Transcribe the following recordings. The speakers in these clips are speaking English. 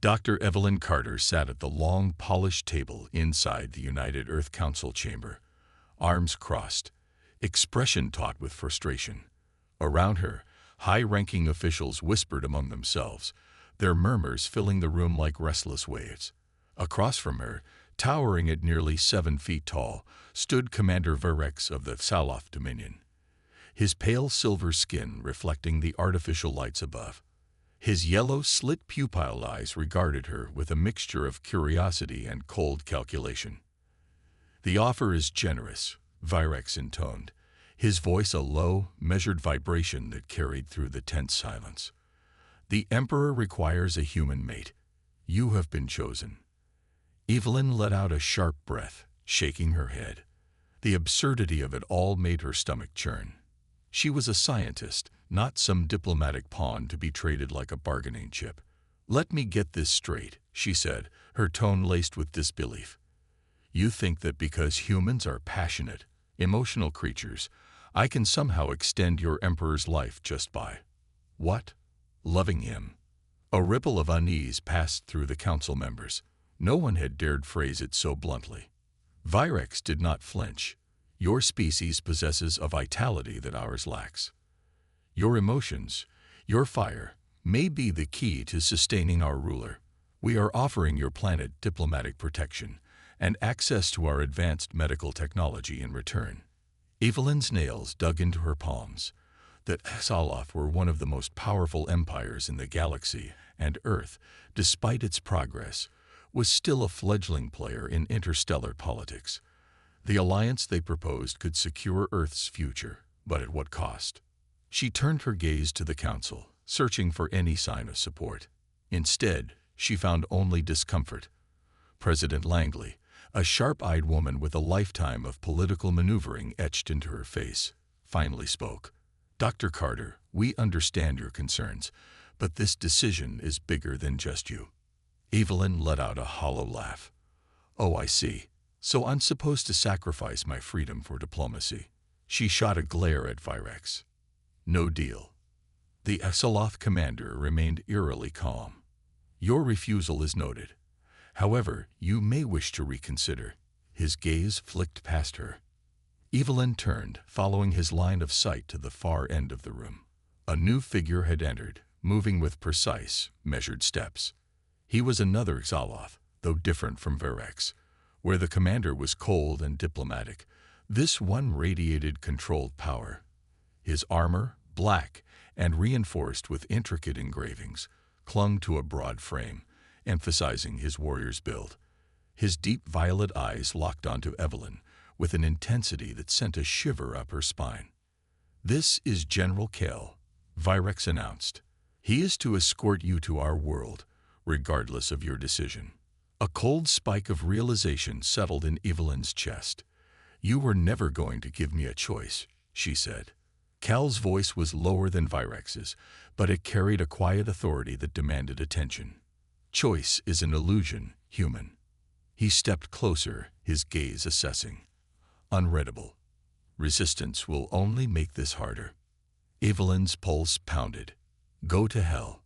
Dr. Evelyn Carter sat at the long, polished table inside the United Earth Council chamber, arms crossed, expression taut with frustration. Around her, high-ranking officials whispered among themselves, their murmurs filling the room like restless waves. Across from her, towering at nearly 7 feet tall, stood Commander Virex of the Saloth Dominion, his pale silver skin reflecting the artificial lights above. His yellow, slit-pupil eyes regarded her with a mixture of curiosity and cold calculation. "The offer is generous," Virex intoned, his voice a low, measured vibration that carried through the tense silence. "The Emperor requires a human mate. You have been chosen." Evelyn let out a sharp breath, shaking her head. The absurdity of it all made her stomach churn. She was a scientist, not some diplomatic pawn to be traded like a bargaining chip. "Let me get this straight," she said, her tone laced with disbelief. "You think that because humans are passionate, emotional creatures, I can somehow extend your Emperor's life just by, what? Loving him?" A ripple of unease passed through the council members. No one had dared phrase it so bluntly. Virex did not flinch. "Your species possesses a vitality that ours lacks. Your emotions, your fire, may be the key to sustaining our ruler. We are offering your planet diplomatic protection and access to our advanced medical technology in return." Evelyn's nails dug into her palms. That Saloth were one of the most powerful empires in the galaxy, and Earth, despite its progress, was still a fledgling player in interstellar politics. The alliance they proposed could secure Earth's future, but at what cost? She turned her gaze to the council, searching for any sign of support. Instead, she found only discomfort. President Langley, a sharp-eyed woman with a lifetime of political maneuvering etched into her face, finally spoke. "Dr. Carter, we understand your concerns, but this decision is bigger than just you." Evelyn let out a hollow laugh. "Oh, I see. So I'm supposed to sacrifice my freedom for diplomacy." She shot a glare at Virex. "No deal." The Saloth commander remained eerily calm. "Your refusal is noted. However, you may wish to reconsider." His gaze flicked past her. Evelyn turned, following his line of sight to the far end of the room. A new figure had entered, moving with precise, measured steps. He was another Saloth, though different from Virex. Where the commander was cold and diplomatic, this one radiated controlled power. His armor, black and reinforced with intricate engravings, clung to a broad frame, emphasizing his warrior's build. His deep violet eyes locked onto Evelyn with an intensity that sent a shiver up her spine. "This is General Kell," Virex announced. "He is to escort you to our world, regardless of your decision." A cold spike of realization settled in Evelyn's chest. "You were never going to give me a choice," she said. Cal's voice was lower than Virex's, but it carried a quiet authority that demanded attention. "Choice is an illusion, human." He stepped closer, his gaze assessing. "Unreadable. Resistance will only make this harder." Evelyn's pulse pounded. "Go to hell."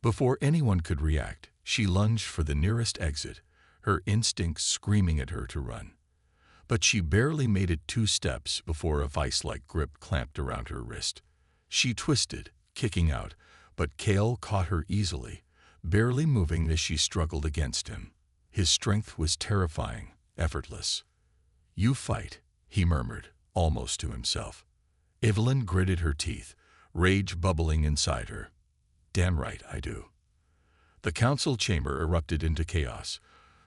Before anyone could react, she lunged for the nearest exit, her instincts screaming at her to run. But she barely made it 2 steps before a vice-like grip clamped around her wrist. She twisted, kicking out, but Cale caught her easily, barely moving as she struggled against him. His strength was terrifying, effortless. "You fight," he murmured, almost to himself. Evelyn gritted her teeth, rage bubbling inside her. "Damn right I do." The council chamber erupted into chaos,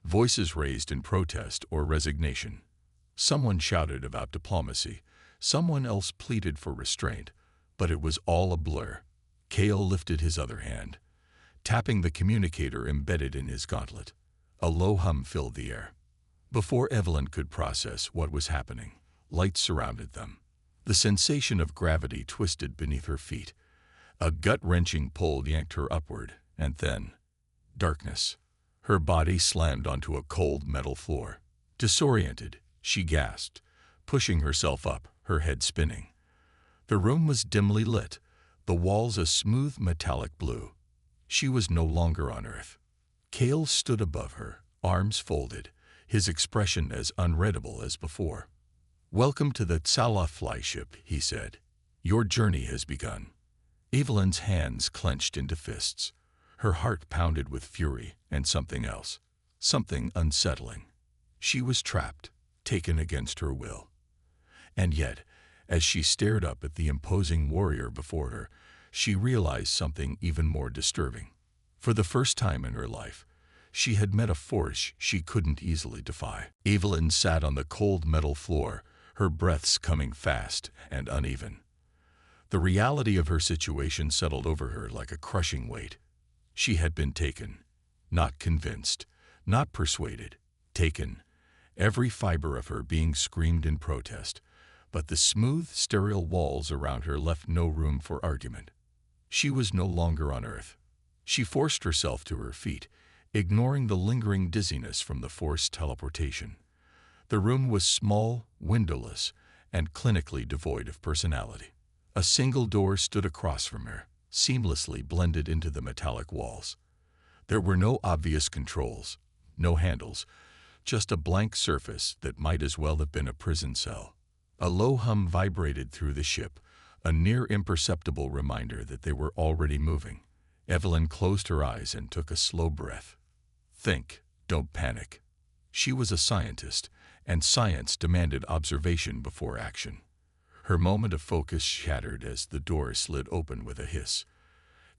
voices raised in protest or resignation. Someone shouted about diplomacy, someone else pleaded for restraint, but it was all a blur. Cale lifted his other hand, tapping the communicator embedded in his gauntlet. A low hum filled the air. Before Evelyn could process what was happening, light surrounded them. The sensation of gravity twisted beneath her feet. A gut-wrenching pull yanked her upward, and then darkness. Her body slammed onto a cold metal floor. Disoriented, she gasped, pushing herself up, her head spinning. The room was dimly lit, the walls a smooth metallic blue. She was no longer on Earth. Kale stood above her, arms folded, his expression as unreadable as before. "Welcome to the HFY ship," he said. "Your journey has begun." Evelyn's hands clenched into fists. Her heart pounded with fury and something else, something unsettling. She was trapped, taken against her will. And yet, as she stared up at the imposing warrior before her, she realized something even more disturbing. For the first time in her life, she had met a force she couldn't easily defy. Evelyn sat on the cold metal floor, her breaths coming fast and uneven. The reality of her situation settled over her like a crushing weight. She had been taken, not convinced, not persuaded, taken, every fiber of her being screamed in protest, but the smooth, sterile walls around her left no room for argument. She was no longer on Earth. She forced herself to her feet, ignoring the lingering dizziness from the forced teleportation. The room was small, windowless, and clinically devoid of personality. A single door stood across from her, seamlessly blended into the metallic walls. There were no obvious controls, no handles, just a blank surface that might as well have been a prison cell. A low hum vibrated through the ship, a near imperceptible reminder that they were already moving. Evelyn closed her eyes and took a slow breath. Think, don't panic. She was a scientist, and science demanded observation before action. Her moment of focus shattered as the door slid open with a hiss.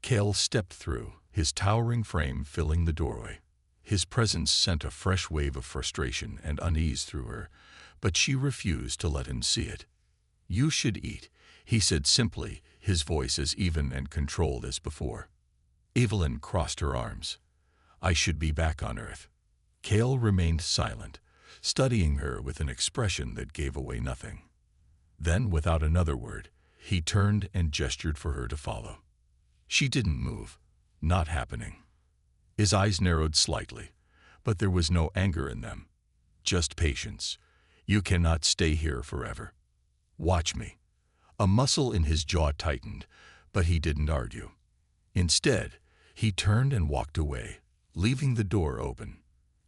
Kale stepped through, his towering frame filling the doorway. His presence sent a fresh wave of frustration and unease through her, but she refused to let him see it. "You should eat," he said simply, his voice as even and controlled as before. Evelyn crossed her arms. "I should be back on Earth." Kale remained silent, studying her with an expression that gave away nothing. Then, without another word, he turned and gestured for her to follow. She didn't move. Not happening. His eyes narrowed slightly, but there was no anger in them. Just patience. "You cannot stay here forever. Watch me." A muscle in his jaw tightened, but he didn't argue. Instead, he turned and walked away, leaving the door open.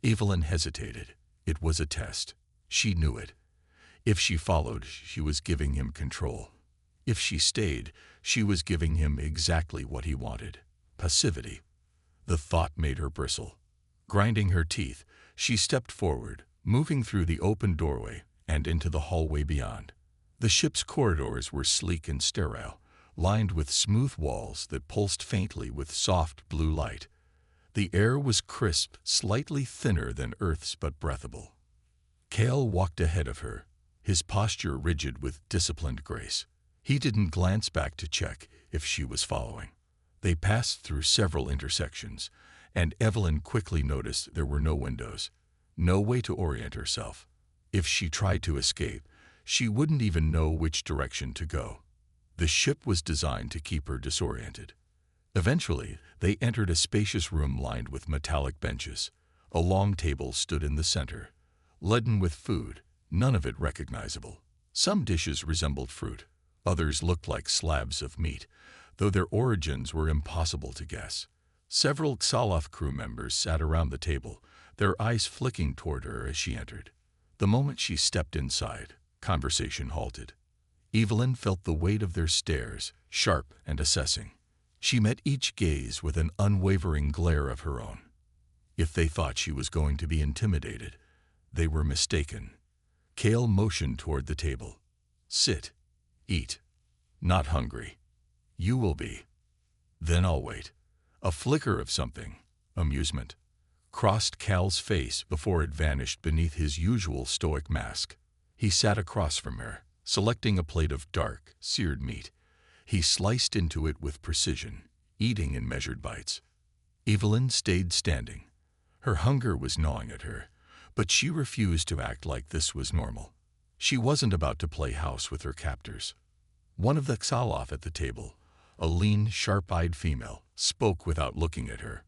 Evelyn hesitated. It was a test. She knew it. If she followed, she was giving him control. If she stayed, she was giving him exactly what he wanted: passivity. The thought made her bristle. Grinding her teeth, she stepped forward, moving through the open doorway and into the hallway beyond. The ship's corridors were sleek and sterile, lined with smooth walls that pulsed faintly with soft blue light. The air was crisp, slightly thinner than Earth's but breathable. Kale walked ahead of her, his posture rigid with disciplined grace. He didn't glance back to check if she was following. They passed through several intersections, and Evelyn quickly noticed there were no windows, no way to orient herself. If she tried to escape, she wouldn't even know which direction to go. The ship was designed to keep her disoriented. Eventually, they entered a spacious room lined with metallic benches. A long table stood in the center, laden with food, none of it recognizable. Some dishes resembled fruit, others looked like slabs of meat, though their origins were impossible to guess. Several Xaloth crew members sat around the table, their eyes flicking toward her as she entered. The moment she stepped inside, conversation halted. Evelyn felt the weight of their stares, sharp and assessing. She met each gaze with an unwavering glare of her own. If they thought she was going to be intimidated, they were mistaken. Kale motioned toward the table. "Sit. Eat. Not hungry. You will be. Then I'll wait." A flicker of something, amusement, crossed Cal's face before it vanished beneath his usual stoic mask. He sat across from her, selecting a plate of dark, seared meat. He sliced into it with precision, eating in measured bites. Evelyn stayed standing. Her hunger was gnawing at her, but she refused to act like this was normal. She wasn't about to play house with her captors. One of the Xaloth at the table, a lean, sharp-eyed female, spoke without looking at her.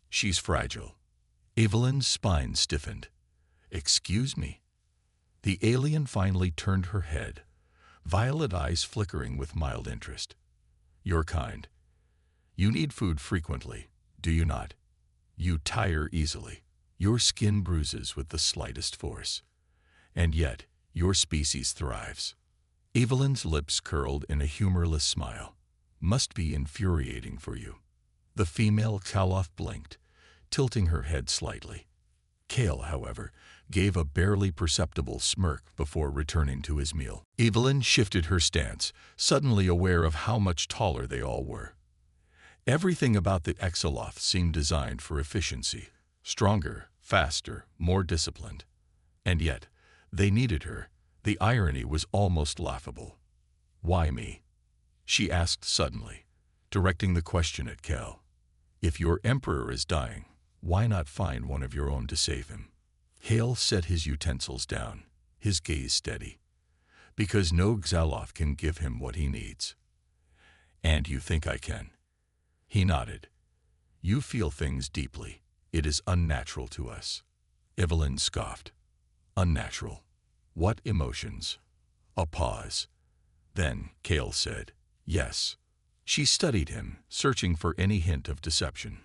"She's fragile." Evelyn's spine stiffened. "Excuse me?" The alien finally turned her head, violet eyes flickering with mild interest. "You're kind. You need food frequently, do you not?" You tire easily. Your skin bruises with the slightest force. And yet, your species thrives. Evelyn's lips curled in a humorless smile. Must be infuriating for you. The female Kaloth blinked, tilting her head slightly. Kale, however, gave a barely perceptible smirk before returning to his meal. Evelyn shifted her stance, suddenly aware of how much taller they all were. Everything about the Exoloth seemed designed for efficiency. Stronger, faster, more disciplined. And yet, they needed her. The irony was almost laughable. Why me? She asked suddenly, directing the question at Kel. If your emperor is dying, why not find one of your own to save him? Hale set his utensils down, his gaze steady. Because no Xaloth can give him what he needs. And you think I can? He nodded. You feel things deeply. It is unnatural to us. Evelyn scoffed. Unnatural. What emotions? A pause. Then Kale said, yes. She studied him, searching for any hint of deception.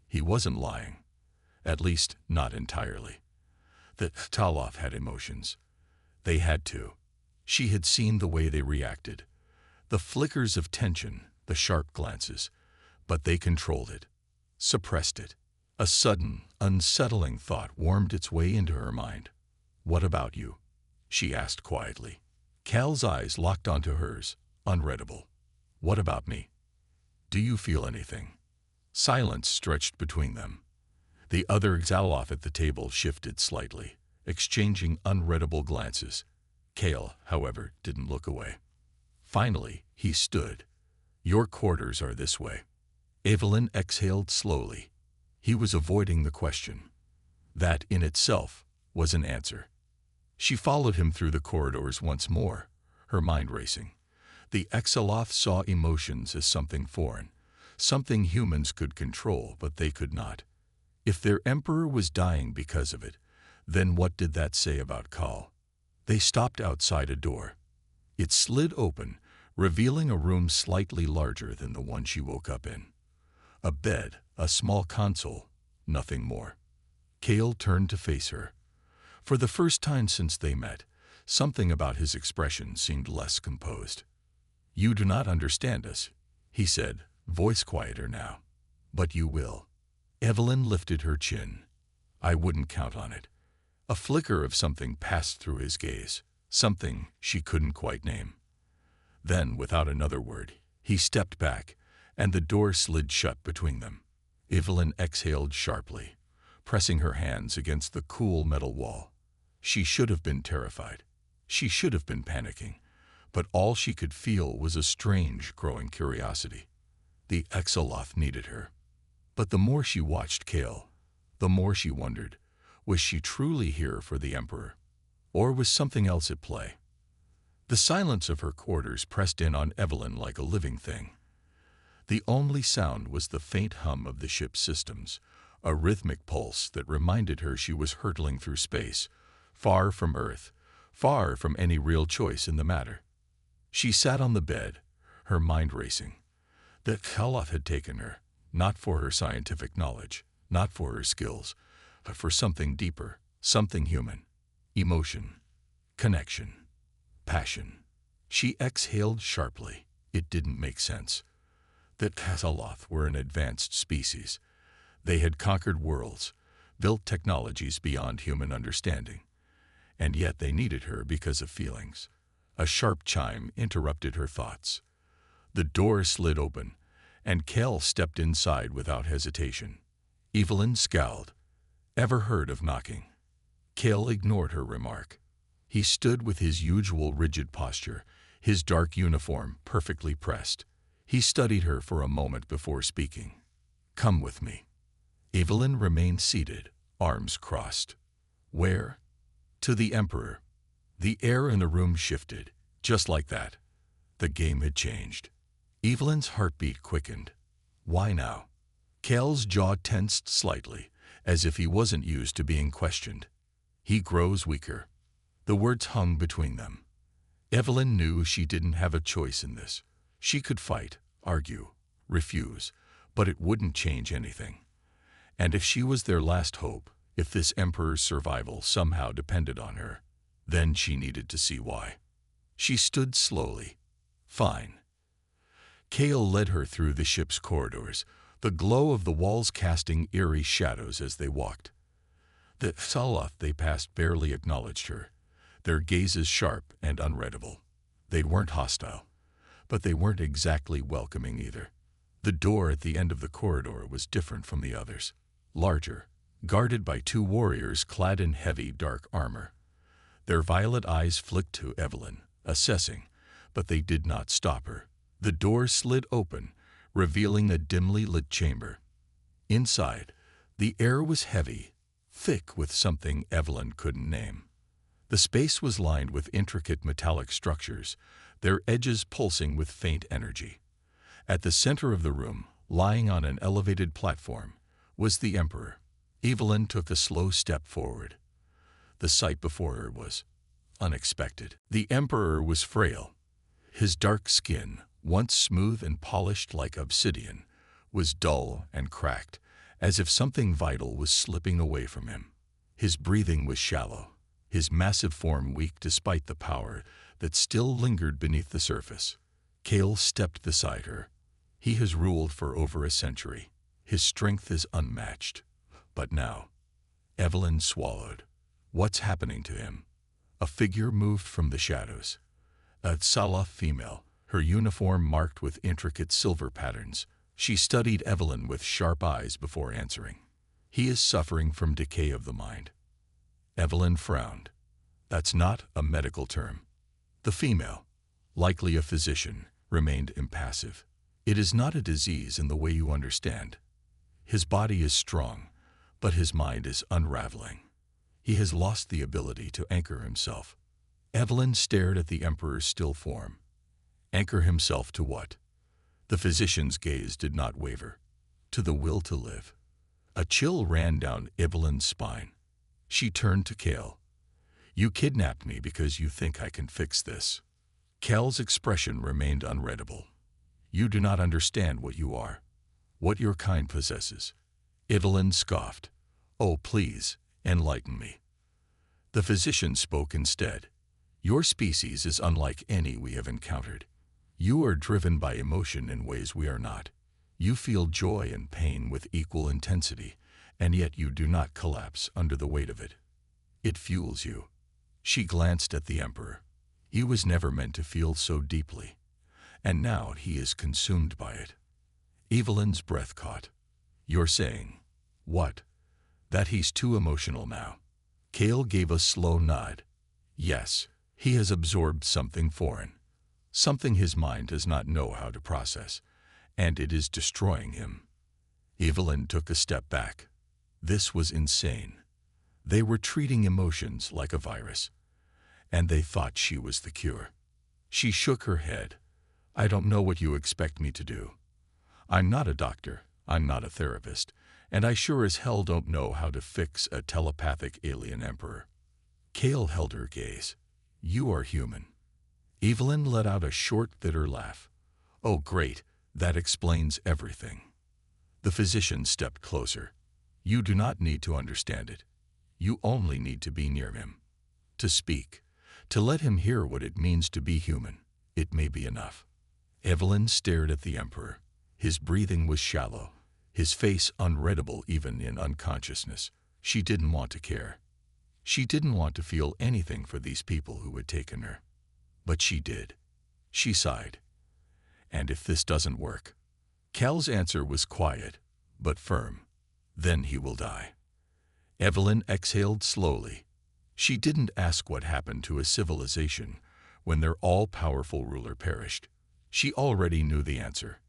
He wasn't lying. At least, not entirely. The Taloth had emotions. They had to. She had seen the way they reacted. The flickers of tension, the sharp glances. But they controlled it, suppressed it. A sudden, unsettling thought warmed its way into her mind. What about you? She asked quietly. Cal's eyes locked onto hers, unreadable. What about me? Do you feel anything? Silence stretched between them. The other Xaloth at the table shifted slightly, exchanging unreadable glances. Kale, however, didn't look away. Finally, he stood. Your quarters are this way. Evelyn exhaled slowly. He was avoiding the question. That, in itself, was an answer. She followed him through the corridors once more, her mind racing. The Exoloth saw emotions as something foreign, something humans could control, but they could not. If their emperor was dying because of it, then what did that say about Kal? They stopped outside a door. It slid open, revealing a room slightly larger than the one she woke up in. A bed, a small console, nothing more. Kale turned to face her. For the first time since they met, something about his expression seemed less composed. You do not understand us, he said, voice quieter now. But you will. Evelyn lifted her chin. I wouldn't count on it. A flicker of something passed through his gaze, something she couldn't quite name. Then, without another word, he stepped back, and the door slid shut between them. Evelyn exhaled sharply, pressing her hands against the cool metal wall. She should have been terrified. She should have been panicking. But all she could feel was a strange, growing curiosity. The Exoloth needed her. But the more she watched Kale, the more she wondered, was she truly here for the Emperor? Or was something else at play? The silence of her quarters pressed in on Evelyn like a living thing. The only sound was the faint hum of the ship's systems, a rhythmic pulse that reminded her she was hurtling through space, far from Earth, far from any real choice in the matter. She sat on the bed, her mind racing. The Kaloth had taken her, not for her scientific knowledge, not for her skills, but for something deeper, something human. Emotion, connection, passion. She exhaled sharply. It didn't make sense. The Kaloth were an advanced species. They had conquered worlds, built technologies beyond human understanding. And yet they needed her because of feelings. A sharp chime interrupted her thoughts. The door slid open, and Kel stepped inside without hesitation. Evelyn scowled. Ever heard of knocking? Kel ignored her remark. He stood with his usual rigid posture, his dark uniform perfectly pressed. He studied her for a moment before speaking. Come with me. Evelyn remained seated, arms crossed. Where? To the Emperor. The air in the room shifted, just like that. The game had changed. Evelyn's heartbeat quickened. Why now? Kel's jaw tensed slightly, as if he wasn't used to being questioned. He grows weaker. The words hung between them. Evelyn knew she didn't have a choice in this. She could fight, argue, refuse, but it wouldn't change anything. And if she was their last hope, if this emperor's survival somehow depended on her, then she needed to see why. She stood slowly. Fine. Kale led her through the ship's corridors, the glow of the walls casting eerie shadows as they walked. The Saloth they passed barely acknowledged her, their gazes sharp and unreadable. They weren't hostile, but they weren't exactly welcoming either. The door at the end of the corridor was different from the others, larger, guarded by two warriors clad in heavy, dark armor. Their violet eyes flicked to Evelyn, assessing, but they did not stop her. The door slid open, revealing a dimly lit chamber. Inside, the air was heavy, thick with something Evelyn couldn't name. The space was lined with intricate metallic structures, their edges pulsing with faint energy. At the center of the room, lying on an elevated platform, was the Emperor. Evelyn took a slow step forward. The sight before her was unexpected. The Emperor was frail. His dark skin, once smooth and polished like obsidian, was dull and cracked, as if something vital was slipping away from him. His breathing was shallow, his massive form weak despite the power that still lingered beneath the surface. Kale stepped beside her. He has ruled for over a century. His strength is unmatched. But now, Evelyn swallowed. What's happening to him? A figure moved from the shadows. A Saloth female, her uniform marked with intricate silver patterns. She studied Evelyn with sharp eyes before answering. He is suffering from decay of the mind. Evelyn frowned. That's not a medical term. The female, likely a physician, remained impassive. It is not a disease in the way you understand. His body is strong, but his mind is unraveling. He has lost the ability to anchor himself. Evelyn stared at the Emperor's still form. Anchor himself to what? The physician's gaze did not waver. To the will to live. A chill ran down Evelyn's spine. She turned to Kale. You kidnapped me because you think I can fix this. Kale's expression remained unreadable. You do not understand what you are, what your kind possesses. Evelyn scoffed. Oh, please, enlighten me. The physician spoke instead. Your species is unlike any we have encountered. You are driven by emotion in ways we are not. You feel joy and pain with equal intensity, and yet you do not collapse under the weight of it. It fuels you. She glanced at the Emperor. He was never meant to feel so deeply, and now he is consumed by it. Evelyn's breath caught. You're saying, what? That he's too emotional now? Kale gave a slow nod. Yes, he has absorbed something foreign, something his mind does not know how to process, and it is destroying him. Evelyn took a step back. This was insane. They were treating emotions like a virus, and they thought she was the cure. She shook her head. I don't know what you expect me to do. I'm not a doctor, I'm not a therapist, and I sure as hell don't know how to fix a telepathic alien emperor. Kale held her gaze. You are human. Evelyn let out a short, bitter laugh. Oh, great, that explains everything. The physician stepped closer. You do not need to understand it. You only need to be near him. To speak, to let him hear what it means to be human. It may be enough. Evelyn stared at the Emperor. His breathing was shallow, his face unreadable even in unconsciousness. She didn't want to care. She didn't want to feel anything for these people who had taken her. But she did. She sighed. And if this doesn't work? Cal's answer was quiet, but firm. Then he will die. Evelyn exhaled slowly. She didn't ask what happened to a civilization when their all-powerful ruler perished. She already knew the answer.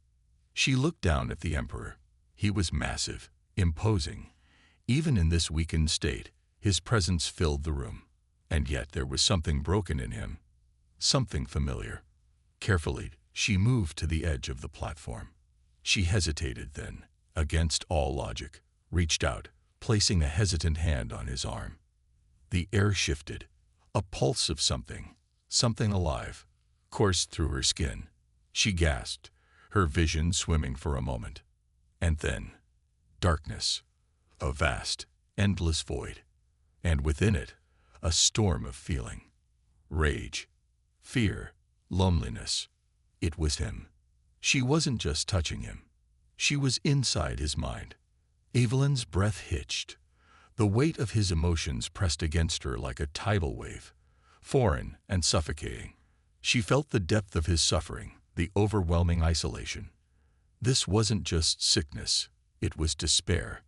She looked down at the Emperor. He was massive, imposing. Even in this weakened state, his presence filled the room. And yet there was something broken in him. Something familiar. Carefully, she moved to the edge of the platform. She hesitated then, against all logic, reached out, placing a hesitant hand on his arm. The air shifted. A pulse of something alive, coursed through her skin. She gasped, her vision swimming for a moment. And then, darkness. a vast, endless void, and within it, a storm of feeling. Rage, fear, loneliness. It was him. She wasn't just touching him. She was inside his mind. Evelyn's breath hitched. The weight of his emotions pressed against her like a tidal wave, foreign and suffocating. She felt the depth of his suffering, the overwhelming isolation. This wasn't just sickness, it was despair.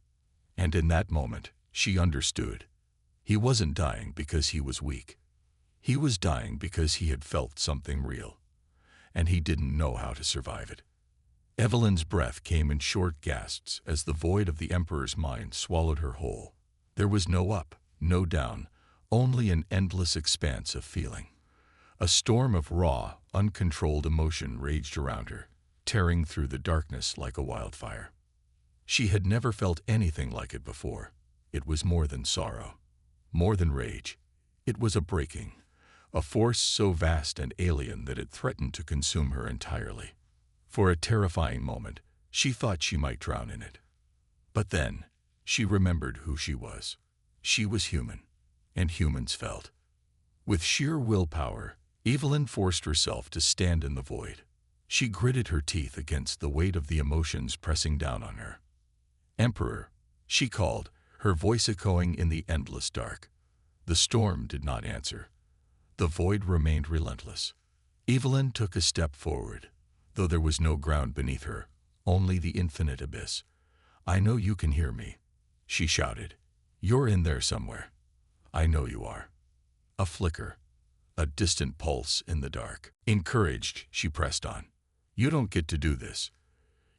And in that moment, she understood. He wasn't dying because he was weak. He was dying because he had felt something real, and he didn't know how to survive it. Evelyn's breath came in short gasps as the void of the Emperor's mind swallowed her whole. There was no up, no down, only an endless expanse of feeling. A storm of raw, uncontrolled emotion raged around her, tearing through the darkness like a wildfire. She had never felt anything like it before. It was more than sorrow, more than rage. It was a breaking, a force so vast and alien that it threatened to consume her entirely. For a terrifying moment, she thought she might drown in it. But then, she remembered who she was. She was human, and humans felt. With sheer willpower, Evelyn forced herself to stand in the void. She gritted her teeth against the weight of the emotions pressing down on her. "Emperor," she called, her voice echoing in the endless dark. The storm did not answer. The void remained relentless. Evelyn took a step forward, though there was no ground beneath her, only the infinite abyss. "I know you can hear me," she shouted. "You're in there somewhere. I know you are." A flicker, a distant pulse in the dark. Encouraged, she pressed on. "You don't get to do this.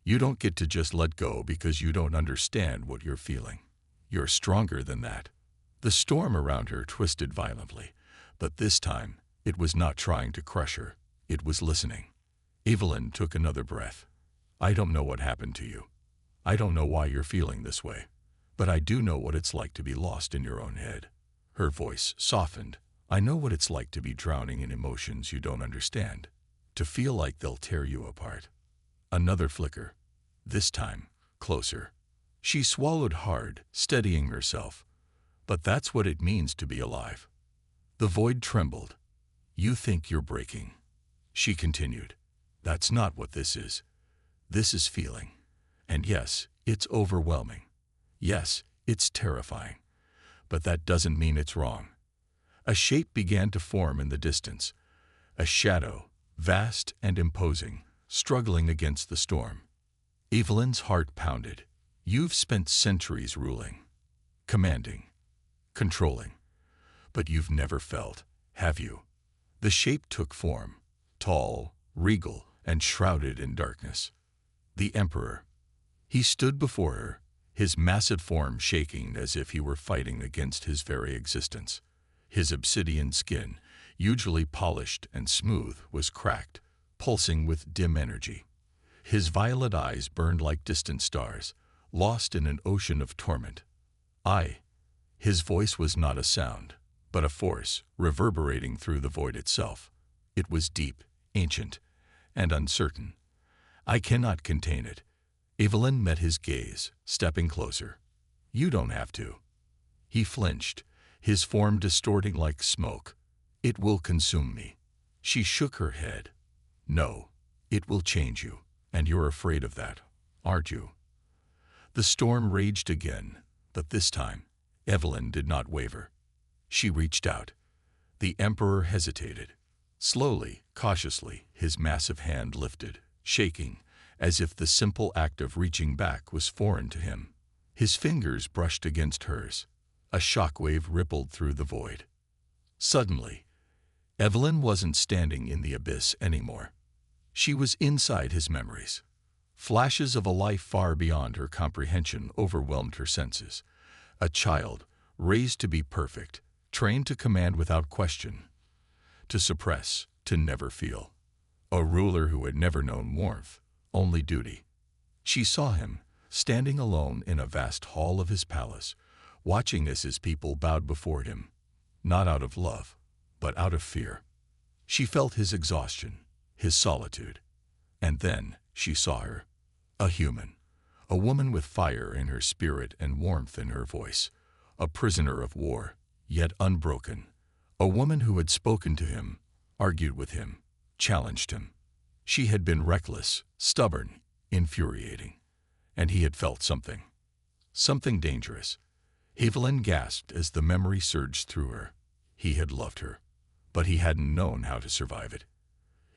You don't get to just let go because you don't understand what you're feeling. You're stronger than that." The storm around her twisted violently, but this time it was not trying to crush her. It was listening. Evelyn took another breath. "I don't know what happened to you. I don't know why you're feeling this way. But I do know what it's like to be lost in your own head." Her voice softened. "I know what it's like to be drowning in emotions you don't understand, to feel like they'll tear you apart." Another flicker, this time closer. She swallowed hard, steadying herself. "But that's what it means to be alive." The void trembled. "You think you're breaking," she continued. "That's not what this is. This is feeling. And yes, it's overwhelming. Yes, it's terrifying. But that doesn't mean it's wrong." A shape began to form in the distance. A shadow, vast and imposing, struggling against the storm. Evelyn's heart pounded. "You've spent centuries ruling, commanding, controlling. But you've never felt, have you?" The shape took form, tall, regal, and shrouded in darkness. The Emperor. He stood before her, his massive form shaking as if he were fighting against his very existence. His obsidian skin, usually polished and smooth, was cracked, pulsing with dim energy. His violet eyes burned like distant stars, lost in an ocean of torment. His voice was not a sound, but a force reverberating through the void itself. It was deep, ancient, and uncertain. "I cannot contain it." Evelyn met his gaze, stepping closer. "You don't have to." He flinched, his form distorting like smoke. "It will consume me." She shook her head. "No, it will change you, and you're afraid of that, aren't you?" The storm raged again, but this time, Evelyn did not waver. She reached out. The Emperor hesitated. Slowly, cautiously, his massive hand lifted, shaking, as if the simple act of reaching back was foreign to him. His fingers brushed against hers. A shockwave rippled through the void. Suddenly, Evelyn wasn't standing in the abyss anymore. She was inside his memories. Flashes of a life far beyond her comprehension overwhelmed her senses. A child, raised to be perfect, trained to command without question, to suppress, to never feel. A ruler who had never known warmth, only duty. She saw him, standing alone in a vast hall of his palace, watching as his people bowed before him, not out of love, but out of fear. She felt his exhaustion, his solitude. And then she saw her, a human, a woman with fire in her spirit and warmth in her voice, a prisoner of war, yet unbroken, a woman who had spoken to him, argued with him, challenged him. She had been reckless, stubborn, infuriating, and he had felt something dangerous. Evelyn gasped as the memory surged through her. He had loved her, but he hadn't known how to survive it.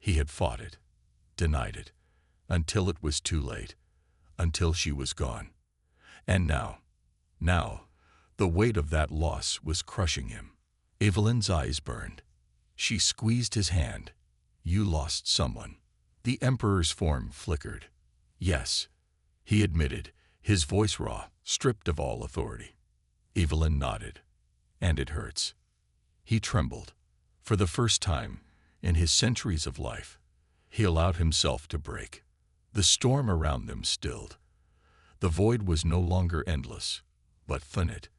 He had fought it, denied it, until it was too late, until she was gone. And now, the weight of that loss was crushing him. Evelyn's eyes burned. She squeezed his hand. You lost someone. The Emperor's form flickered. Yes, he admitted, his voice raw, stripped of all authority. Evelyn nodded. And it hurts. He trembled. For the first time in his centuries of life, he allowed himself to break. The storm around them stilled. The void was no longer endless, but finite.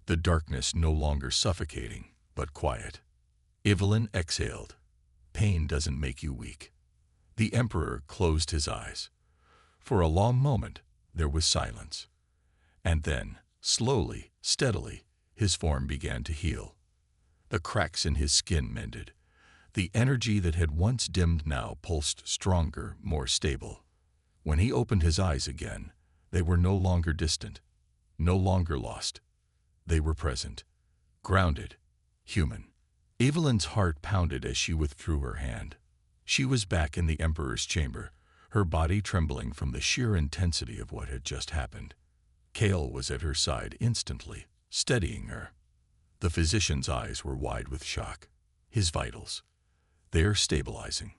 The darkness no longer suffocating, but quiet. Evelyn exhaled. Pain doesn't make you weak. The Emperor closed his eyes. For a long moment, there was silence. And then, slowly, steadily, his form began to heal. The cracks in his skin mended. The energy that had once dimmed now pulsed stronger, more stable. When he opened his eyes again, they were no longer distant, no longer lost. They were present, grounded, human. Evelyn's heart pounded as she withdrew her hand. She was back in the Emperor's chamber, her body trembling from the sheer intensity of what had just happened. Cale was at her side instantly, steadying her. The physician's eyes were wide with shock. His vitals. They're stabilizing.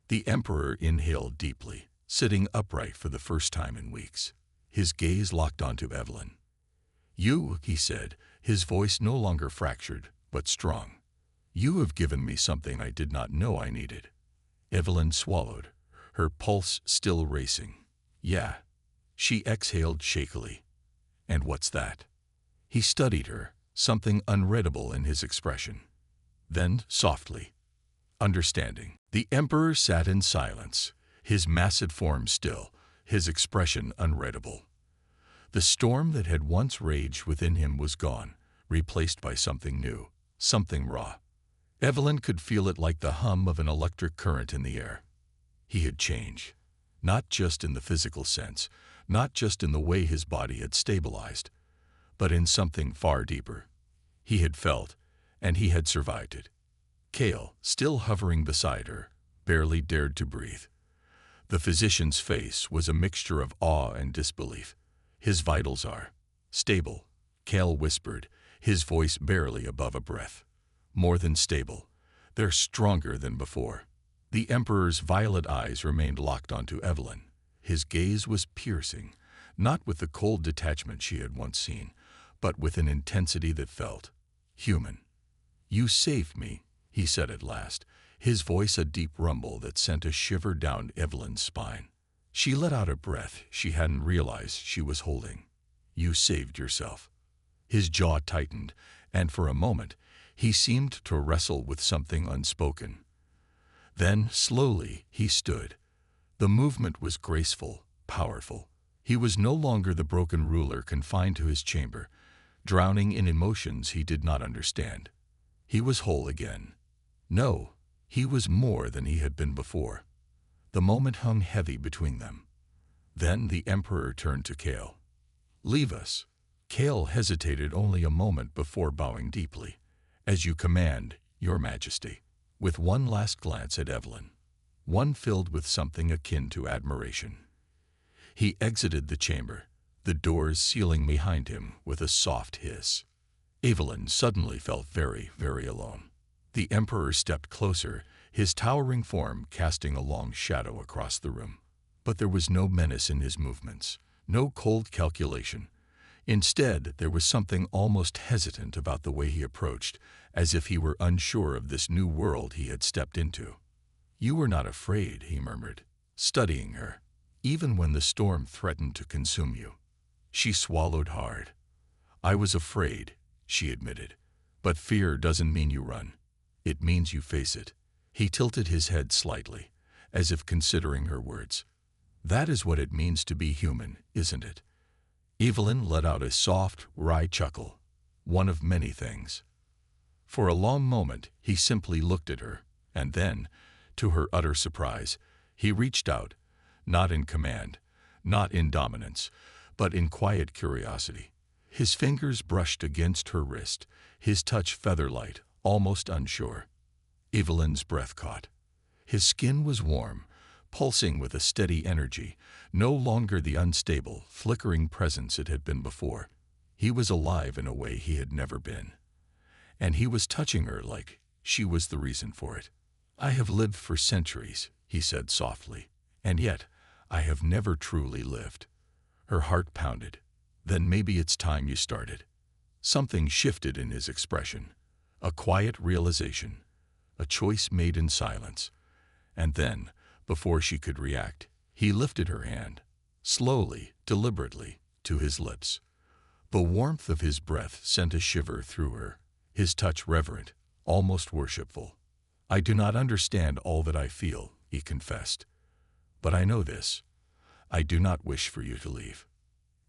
The Emperor inhaled deeply, sitting upright for the first time in weeks. His gaze locked onto Evelyn. You, he said, his voice no longer fractured, but strong. You have given me something I did not know I needed. Evelyn swallowed, her pulse still racing. Yeah. She exhaled shakily. And what's that? He studied her, something unreadable in his expression. Then, softly, understanding. The Emperor sat in silence, his massive form still, his expression unreadable. The storm that had once raged within him was gone, replaced by something new, something raw. Evelyn could feel it like the hum of an electric current in the air. He had changed, not just in the physical sense, not just in the way his body had stabilized, but in something far deeper. He had felt, and he had survived it. Cale, still hovering beside her, barely dared to breathe. The physician's face was a mixture of awe and disbelief. His vitals are stable, Cale whispered, his voice barely above a breath. More than stable. They're stronger than before. The Emperor's violet eyes remained locked onto Evelyn. His gaze was piercing, not with the cold detachment she had once seen, but with an intensity that felt human. You saved me, he said at last, his voice a deep rumble that sent a shiver down Evelyn's spine. She let out a breath she hadn't realized she was holding. You saved yourself. His jaw tightened, and for a moment, he seemed to wrestle with something unspoken. Then, slowly, he stood. The movement was graceful, powerful. He was no longer the broken ruler confined to his chamber, drowning in emotions he did not understand. He was whole again. No, he was more than he had been before. The moment hung heavy between them. Then the Emperor turned to Cale. Leave us. Cale hesitated only a moment before bowing deeply. As you command, Your Majesty, with one last glance at Evelyn, one filled with something akin to admiration. He exited the chamber, the doors sealing behind him with a soft hiss. Evelyn suddenly felt very, very alone. The Emperor stepped closer, his towering form casting a long shadow across the room. But there was no menace in his movements, no cold calculation. Instead, there was something almost hesitant about the way he approached, as if he were unsure of this new world he had stepped into. You were not afraid, he murmured, studying her, even when the storm threatened to consume you. She swallowed hard. I was afraid, she admitted, but fear doesn't mean you run. It means you face it. He tilted his head slightly, as if considering her words. That is what it means to be human, isn't it? Evelyn let out a soft, wry chuckle, one of many things. For a long moment, he simply looked at her, and then, to her utter surprise, he reached out, not in command, not in dominance, but in quiet curiosity. His fingers brushed against her wrist, his touch feather-light, almost unsure. Evelyn's breath caught. His skin was warm, pulsing with a steady energy, no longer the unstable, flickering presence it had been before. He was alive in a way he had never been. And he was touching her like she was the reason for it. "I have lived for centuries," he said softly, "and yet I have never truly lived." Her heart pounded. "Then maybe it's time you started." Something shifted in his expression. A quiet realization, a choice made in silence. And then, before she could react, he lifted her hand, slowly, deliberately, to his lips. The warmth of his breath sent a shiver through her, his touch reverent, almost worshipful. "I do not understand all that I feel," he confessed. "But I know this. I do not wish for you to leave."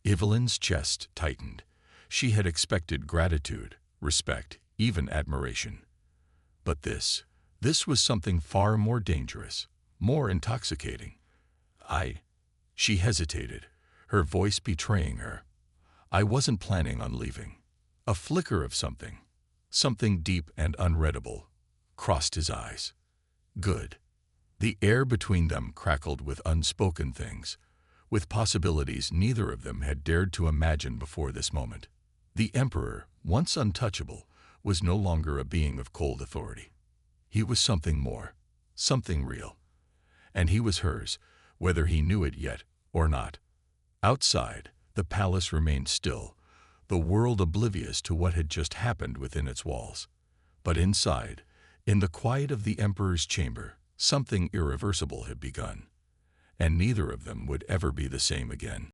Evelyn's chest tightened. She had expected gratitude, respect, even admiration. But this was something far more dangerous, more intoxicating. She hesitated, her voice betraying her. "I wasn't planning on leaving." A flicker of something deep and unreadable, crossed his eyes. Good. The air between them crackled with unspoken things, with possibilities neither of them had dared to imagine before this moment. The Emperor, once untouchable, was no longer a being of cold authority. He was something more, something real. And he was hers, whether he knew it yet or not. Outside, the palace remained still, the world oblivious to what had just happened within its walls. But inside, in the quiet of the Emperor's chamber, something irreversible had begun. And neither of them would ever be the same again.